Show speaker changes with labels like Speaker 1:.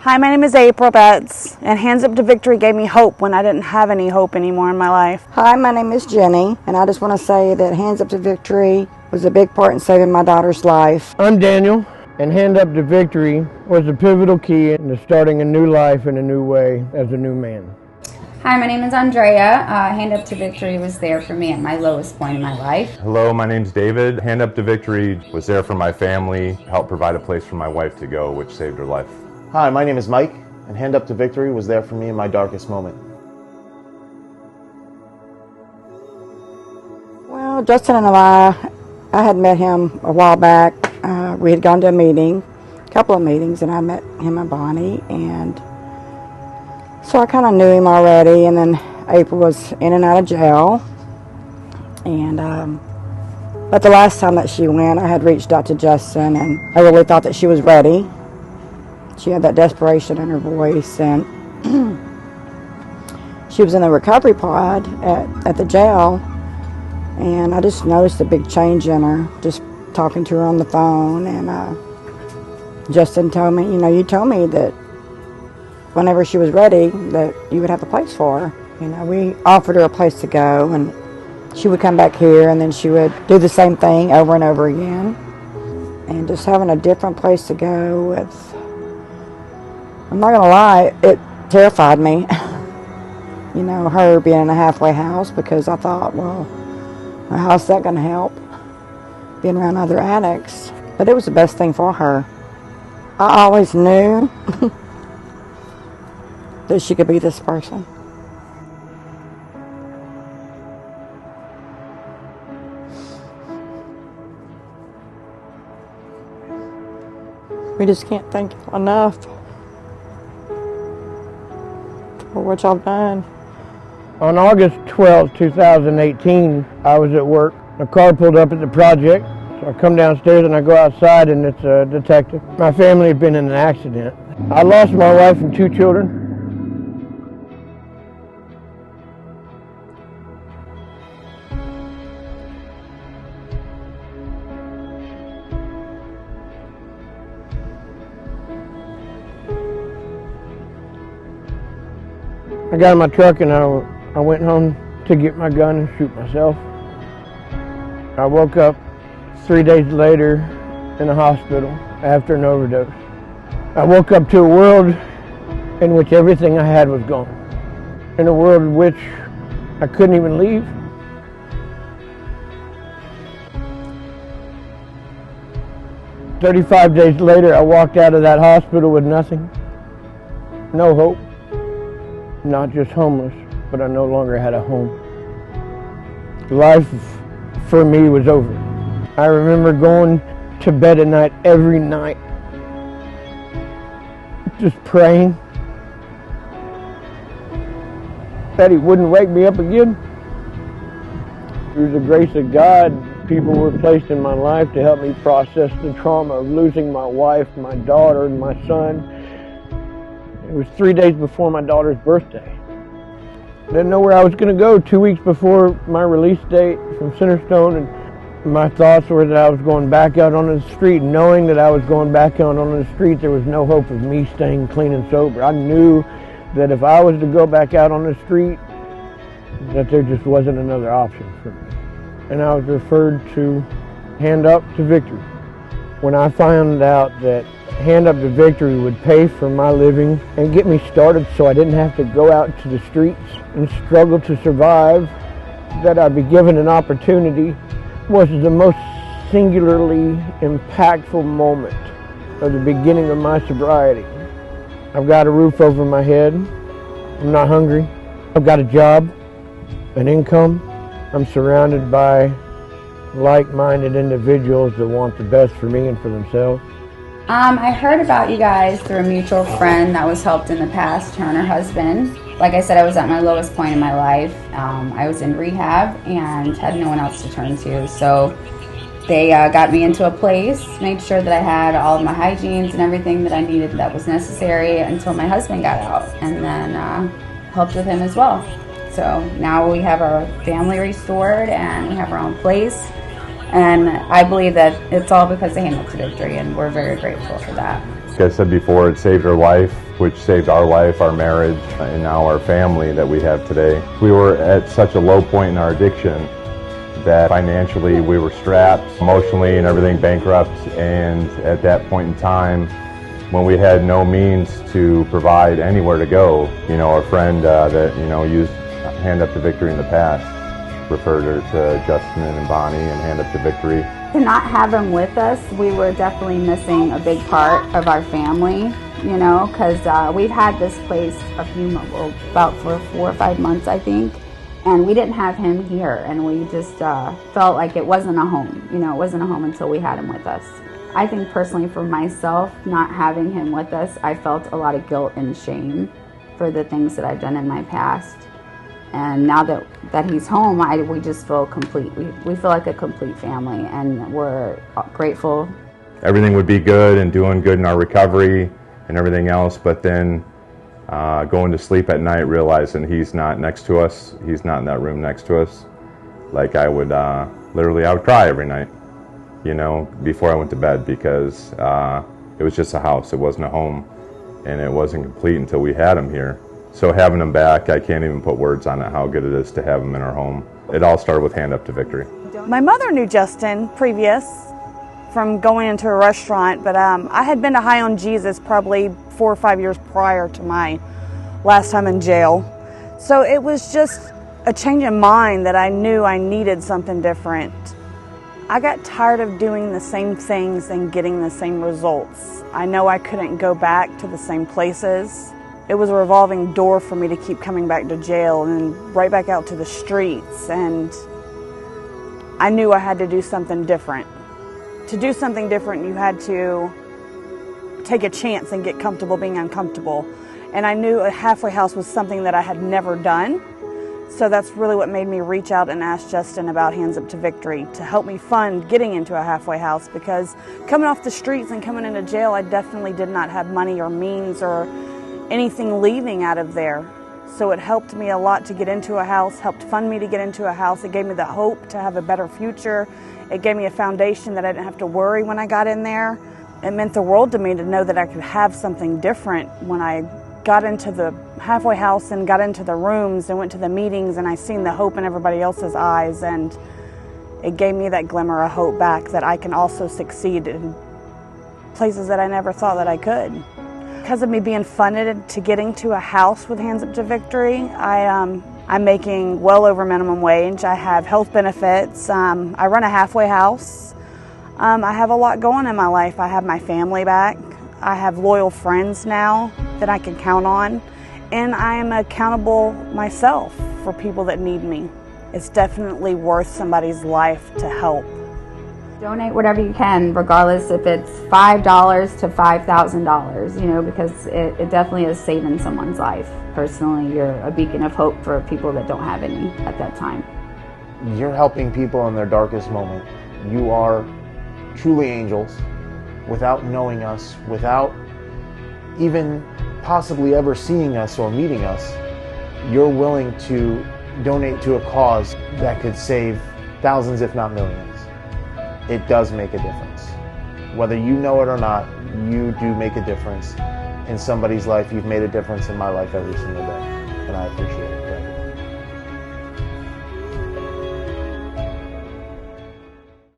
Speaker 1: Hi, my name is April Betts, and Hands Up to Victory gave me hope when I didn't have any hope anymore in my life.
Speaker 2: Hi, my name is Jenny, and I just want to say that Hands Up to Victory was a big part in saving my daughter's life.
Speaker 3: I'm Daniel, and Hand Up to Victory was a pivotal key into starting a new life in a new way as a new man.
Speaker 4: Hi, my name is Andrea. Hand Up to Victory was there for me at my lowest point in my life.
Speaker 5: Hello, my name's David. Hand Up to Victory was there for my family, helped provide a place for my wife to go, which saved her life.
Speaker 6: Hi, my name is Mike, and Hand Up to Victory was there for me in my darkest moment.
Speaker 2: Well, Justin and I had met him a while back. We had gone to a couple of meetings, and I met him and Bonnie, and so I kind of knew him already. And then April was in and out of jail, and but the last time that she went, I had reached out to Justin, and I really thought that she was ready. She had that desperation in her voice, and she was in the recovery pod at the jail, and I just noticed a big change in her, just talking to her on the phone. And Justin told me, you told me that whenever she was ready that you would have a place for her. We offered her a place to go, and she would come back here, and then she would do the same thing over and over again. And just having a different place to go with, I'm not going to lie, it terrified me, her being in a halfway house, because I thought, well, how's that going to help, being around other addicts? But it was the best thing for her. I always knew that she could be this person. We just can't thank you enough for what y'all done.
Speaker 3: On August 12, 2018, I was at work. A car pulled up at the project. So I come downstairs and I go outside, and it's a detective. My family had been in an accident. I lost my wife and 2 children. I got in my truck and I went home to get my gun and shoot myself. I woke up 3 days later in a hospital after an overdose. I woke up to a world in which everything I had was gone. In a world in which I couldn't even leave. "35 days later, I walked out of that hospital with nothing, no hope. Not just homeless, but I no longer had a home. Life for me was over. I remember going to bed at night every night, just praying that He wouldn't wake me up again. Through the grace of God, people were placed in my life to help me process the trauma of losing my wife, my daughter, and my son. It was 3 days before my daughter's birthday. I didn't know where I was going to go 2 weeks before my release date from Centerstone, and my thoughts were that I was going back out on the street. Knowing that I was going back out on the street, there was no hope of me staying clean and sober. I knew that if I was to go back out on the street, that there just wasn't another option for me. And I was referred to Hand Up to Victory. When I found out that Hand Up to Victory would pay for my living and get me started so I didn't have to go out to the streets and struggle to survive, that I'd be given an opportunity, was the most singularly impactful moment of the beginning of my sobriety. I've got a roof over my head. I'm not hungry. I've got a job, an income. I'm surrounded by like-minded individuals that want the best for me and for themselves.
Speaker 4: I heard about you guys through a mutual friend that was helped in the past, her and her husband. Like I said, I was at my lowest point in my life. I was in rehab and had no one else to turn to. So they got me into a place, made sure that I had all of my hygienes and everything that I needed that was necessary until my husband got out, and then helped with him as well. So now we have our family restored and we have our own place. And I believe that it's all because of Hand Up to Victory, and we're very grateful for that.
Speaker 5: Like I said before, it saved her life, which saved our life, our marriage, and now our family that we have today. We were at such a low point in our addiction that financially we were strapped, emotionally and everything bankrupt, and at that point in time, when we had no means to provide anywhere to go, a friend that, used Hand Up to Victory in the past referred her to Justin and Bonnie and Hand Up to Victory.
Speaker 4: To not have him with us, we were definitely missing a big part of our family, because we've had this place about for 4 or 5 months, I think, and we didn't have him here, and we just felt like it wasn't a home. It wasn't a home until we had him with us. I think personally for myself, not having him with us, I felt a lot of guilt and shame for the things that I've done in my past. And now that he's home, we just feel complete. We feel like a complete family, and we're grateful.
Speaker 5: Everything would be good and doing good in our recovery and everything else, but then going to sleep at night realizing he's not next to us, he's not in that room next to us. Like I would cry every night, before I went to bed, because it was just a house, it wasn't a home, and it wasn't complete until we had him here. So having him back, I can't even put words on it, how good it is to have him in our home. It all started with Hand Up to Victory.
Speaker 1: My mother knew Justin previous from going into a restaurant, but I had been to High on Jesus probably 4 or 5 years prior to my last time in jail. So it was just a change in mind that I knew I needed something different. I got tired of doing the same things and getting the same results. I know I couldn't go back to the same places. It was a revolving door for me to keep coming back to jail and then right back out to the streets, and I knew I had to do something different. To do something different, you had to take a chance and get comfortable being uncomfortable. And I knew a halfway house was something that I had never done. So that's really what made me reach out and ask Justin about Hands Up to Victory to help me fund getting into a halfway house, because coming off the streets and coming into jail, I definitely did not have money or means or anything leaving out of there. So it helped me a lot to get into a house, helped fund me to get into a house. It gave me the hope to have a better future. It gave me a foundation that I didn't have to worry when I got in there. It meant the world to me to know that I could have something different when I got into the halfway house and got into the rooms and went to the meetings, and I seen the hope in everybody else's eyes, and it gave me that glimmer of hope back that I can also succeed in places that I never thought that I could. Because of me being funded to getting to a house with Hands Up to Victory, I'm making well over minimum wage. I have health benefits. I run a halfway house. I have a lot going in my life. I have my family back. I have loyal friends now that I can count on. And I am accountable myself for people that need me. It's definitely worth somebody's life to help.
Speaker 4: Donate whatever you can, regardless if it's $5 to $5,000, because it definitely is saving someone's life. Personally, you're a beacon of hope for people that don't have any at that time.
Speaker 6: You're helping people in their darkest moment. You are truly angels. Without knowing us, without even possibly ever seeing us or meeting us, you're willing to donate to a cause that could save thousands, if not millions. It does make a difference. Whether you know it or not, you do make a difference in somebody's life. You've made a difference in my life every single day, and I appreciate it.